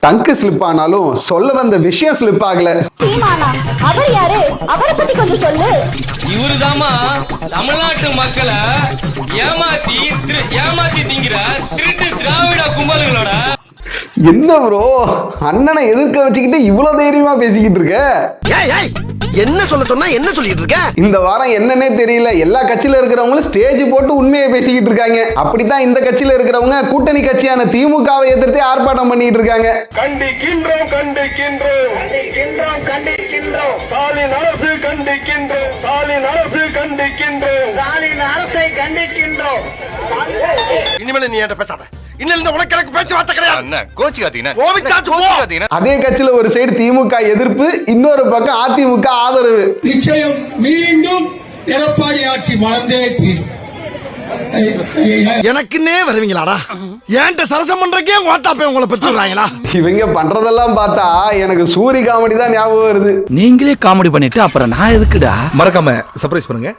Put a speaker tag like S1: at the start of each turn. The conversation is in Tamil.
S1: டங்கு ஸ்லிப் ஆனாலும் சொல்ல வந்த விஷயம் ஸ்லிப் ஆகல.
S2: சீமானா அவர் யாரு? அவரை பத்தி கொஞ்சம் சொல்லு.
S3: இவருதாமா தமிழ்நாட்டு மக்களை ஏமாத்தி திங்கிற திருட்டு திராவிட கும்பல்களோட.
S1: என்ன ப்ரோ, அண்ணனை எதிர்க்க வச்சுக்கிட்டு இவ்வளவு தைரியமா பேசிக்கிட்டு இருக்க?
S4: என்ன சொல்ல சொன்னா என்ன சொல்லிட்டு இருக்க?
S1: இந்த வாரம் என்னன்னே தெரியல, எல்லா கட்சியில இருக்கிறவங்களும் ஸ்டேஜ் போட்டு உண்மையை பேசிக்கிட்டு இருக்காங்க. அப்படித்தான் இந்த கட்சியில இருக்கிறவங்க கூட்டணி கட்சியான திமுகவை எதிர்த்து ஆர்ப்பாட்டம் பண்ணிட்டு இருக்காங்க.
S5: கண்டிக்கின்றோம் கண்டிக்கின்றோம் கண்டிக்கின்றோம் கண்டிக்கின்றோம் ஸ்டாலின் அரசு கண்டிக்கின்றோம் ஸ்டாலின் அரசு கண்டிக்கின்றோம் ஸ்டாலின் அரசை கண்டிக்கின்றோம்.
S4: இனிமேல் நீ என்கிட்ட பேசாத. இன்னும் இந்த உனக்கு எனக்கு பேச்சுவார்த்தை கிடையாது.
S1: அதே கட்சியில ஒரு சைடு திமுக எதிர்ப்பு, இன்னொரு பக்கம் அதிமுக ஆதரவு.
S6: நிச்சயம் மீண்டும் எடப்பாடி ஆட்சி மறந்தே தீரும்.
S4: எனக்குன்னே வருவீங்களாடா? ஏன்ட்ட சரசம் பண்றக்கே ஓட்டாப்பே உங்களை பெற்றுறாங்களா?
S1: இவங்க பண்றதெல்லாம் பார்த்தா எனக்கு சூரி காமெடி தான் ஞாபகம் வருது.
S7: நீங்களே காமெடி பண்ணிட்டு அப்புறம் நான் எதுக்குடா?
S4: மறக்காம சர்ப்ரைஸ் பண்ணுங்க.